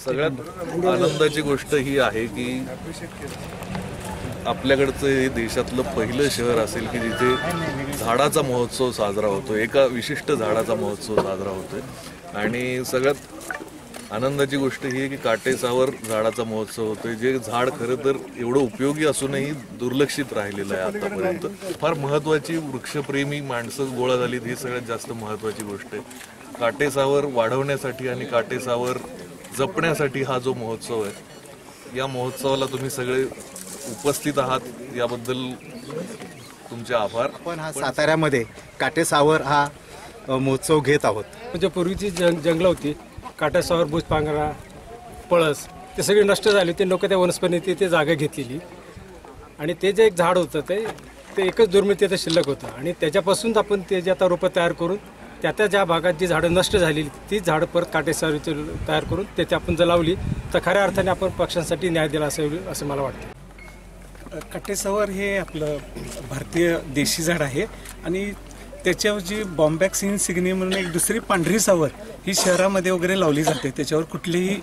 सगळ्यात आनंदाची गोष्ट ही आहे की आपल्याकडचं हे देशातलं पहिलं शहर असेल की जिथे झाडाचा महोत्सव साजरा होतो, एका विशिष्ट झाडाचा महोत्सव साजरा होतोय। आणि सगळ्यात आनंदाची गोष्ट ही आहे की काटेसावर झाडाचा महोत्सव होतोय, जे झाड खरं तर एवढं उपयोगी असूनही दुर्लक्षित राहिलेलं आहे आतापर्यंत। फार महत्त्वाची वृक्षप्रेमी माणसं गोळा झालीत, ही सगळ्यात जास्त महत्त्वाची गोष्ट आहे। काटेसावर वाढवण्यासाठी आणि काटेसावर जपण्यासाठी हा जो महोत्सव आहे, या महोत्सवाला तुम्ही सगळे उपस्थित आहात याबद्दल तुमचे आभार। आपण हा साताऱ्यामध्ये काटेसावर हा महोत्सव घेत आहोत। म्हणजे पूर्वीची जंगलं होती, काटेसावर, भुजपांगरा, पळस, ते सगळे नष्ट झाले। ते लोक त्या वनस्पतीने ते जागा घेतलेली आणि ते जे एक झाड होतं ते एकच दुर्मिळ तिथे शिल्लक होतं आणि त्याच्यापासून आपण ते जे आता रोपं तयार करून त्या ज्या भागात जी झाडं नष्ट झालेली ती झाडं परत काटेसावरची तयार करून त्याची आपण जर लावली तर खऱ्या अर्थाने आपण पक्ष्यांसाठी न्याय दिला असं मला वाटतं। काटेसावर हे आपलं भारतीय देशी झाड आहे आणि त्याच्यावर जी बॉम्बॅक्स इनसिग्निया म्हणून एक दुसरी पांढरी सावर ही शहरामध्ये वगैरे लावली जाते, त्याच्यावर कुठलेही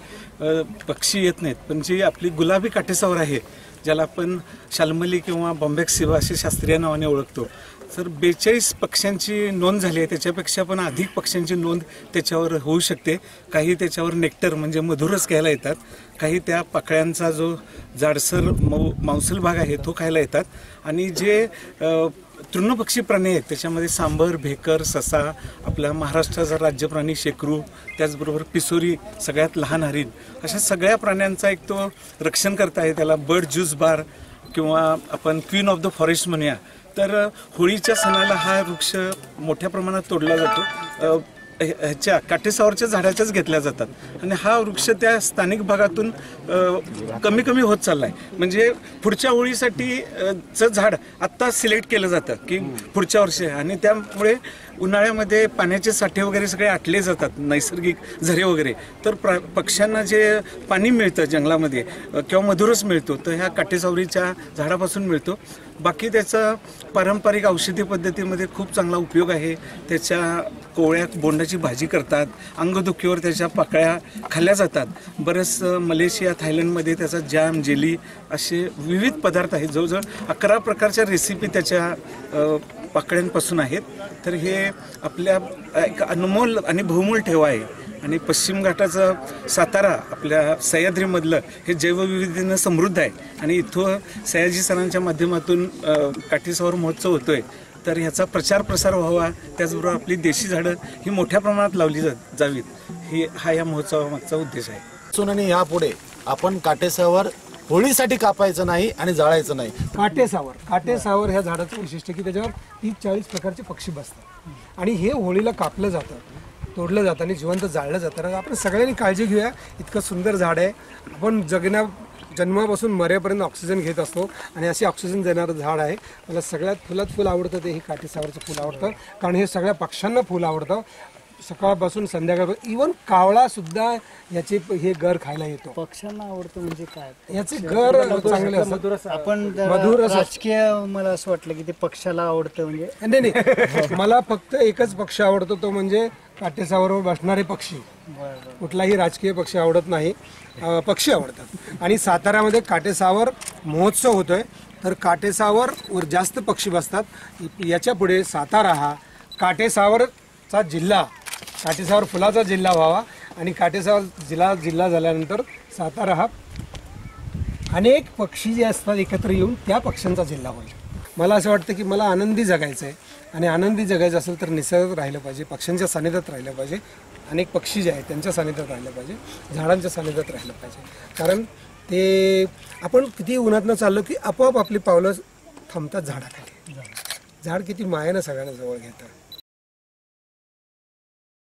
पक्षी येत नाहीत। पण जी आपली गुलाबी काटेसावर आहे, ज्याला आपण शाल्मली किंवा बॉम्बॅक्स सिवा असे शास्त्रीय नावाने ओळखतो, तर 42 पक्ष्यांची नोंद झाली आहे। त्याच्यापेक्षा पण अधिक पक्ष्यांची नोंद त्याच्यावर होऊ शकते। काही त्याच्यावर नेक्टर म्हणजे मधुरच घ्यायला येतात, काही त्या पाकळ्यांचा जो जाडसर मांसल भाग आहे तो खायला येतात आणि जे तृणपक्षी प्राणी आहेत त्याच्यामध्ये सांबर, भेकर, ससा, आपल्या महाराष्ट्राचा राज्य प्राणी शेकरू, त्याचबरोबर पिसोरी, सगळ्यात लहान हरीण, अशा सगळ्या प्राण्यांचा एक तो रक्षण करता आहे। त्याला बर्ड ज्यूस बार किंवा आपण क्वीन ऑफ द फॉरेस्ट म्हणूया। तर होळीच्या सणाला हा वृक्ष मोठ्या प्रमाणात तोडला जातो, ह्याच्या काटेसावरच्या झाडाच्याच घेतल्या जातात आणि हा वृक्ष त्या स्थानिक भागातून कमी कमी होत चालला आहे। म्हणजे पुढच्या होळीसाठीचं झाड आत्ता सिलेक्ट केलं जातं की पुढच्या वर्षी, आणि त्यामुळे उन्हाळ्यामध्ये पाण्याचे साठे वगैरे सगळे आटले जातात, नैसर्गिक झरे वगैरे, तर पक्ष्यांना जे पाणी मिळतं जंगलामध्ये किंवा मधुरच मिळतो तर ह्या काटेसावरीच्या झाडापासून मिळतो। बाकी त्याचा पारंपरिक औषधी पद्धतीमध्ये खूप चांगला उपयोग आहे। त्याच्या कोवळ्या बोंडाची भाजी करतात, अंगदुखीवर त्याच्या पाकळ्या खाल्ल्या जातात। बरेच मलेशिया, थायलंडमध्ये त्याचा जॅम, जेली असे विविध पदार्थ आहेत। जवळजवळ 11 प्रकारच्या रेसिपी त्याच्या पाकळ्यांपासून आहेत। तर हे आपल्या एक अनमोल आणि बहुमोल ठेवा आहे। आणि पश्चिम घाटाचं सातारा आपल्या सह्याद्रीमधलं हे जैवविविधतेनं समृद्ध आहे आणि इथं सयाजी सरांच्या माध्यमातून काटेसावर महोत्सव होतोय, तर ह्याचा प्रचार प्रसार व्हावा, त्याचबरोबर आपली देशी झाडं ही मोठ्या प्रमाणात लावली जावीत, हा या महोत्सवामागचा उद्देश आहे। आणि यापुढे आपण काटेसावर होळीसाठी कापायचं नाही आणि जाळायचं नाही। काटेसावर ह्या झाडाचं वैशिष्ट्य की त्याच्यावर 30-40 प्रकारचे पक्षी बसतात आणि हे होळीला कापलं जातं, तोडलं जातं आणि जिवंत जाळलं जातं। आपण सगळ्यांनी काळजी घेऊया, इतकं सुंदर झाड आहे। आपण जन्मापासून मरेपर्यंत ऑक्सिजन घेत असतो आणि असे ऑक्सिजन देणारं झाड आहे। मला सगळ्यात फुल आवडतं ते हे काटेसावरचं फुल आवडतं, कारण हे सगळ्या पक्ष्यांना फुल आवडतं। सकाळपासून संध्याकाळपर्यंत इव्हन कावळा सुद्धा याचे हे गर खायला येतो। पक्ष्यांना आवडतं म्हणजे काय, याचे गर चांगले असतात। आपण मधुर राजकीय, मला असं वाटलं की ते पक्षाला आवडतं म्हणजे नाही मला फक्त एकच पक्षी आवडतो, तो म्हणजे काटेसावरवर बसणारे पक्षी। कुठलाही राजकीय पक्षी आवडत नाही, पक्षी आवडतात। आणि साताऱ्यामध्ये काटेसावर महोत्सव होतोय, तर काटेसावर वर जास्त पक्षी बसतात। याच्या पुढे सातारा हा काटेसावरचा जिल्हा, काटेसावर फुलाचा जिल्हा व्हावा आणि काटेसावर जिल्हा झाल्यानंतर सातारा हा अनेक पक्षी जे असतात एकत्र येऊन त्या पक्ष्यांचा जिल्हा होईल। मला असं वाटतं की मला आनंदी जगायचं आहे आणि आनंदी जगायचं असेल तर निसर्गात राहिलं पाहिजे, पक्ष्यांच्या सानिध्यात राहिलं पाहिजे, अनेक पक्षी जे आहेत त्यांच्या सानिध्यात राहिलं पाहिजे, झाडांच्या सानिध्यात राहिलं पाहिजे. कारण ते आपण किती उन्हातनं चाललो की आपोआप आपली पावलं थांबतात झाडाखाली. झाड किती मायेनं सगळ्यांना जवळ घेतं.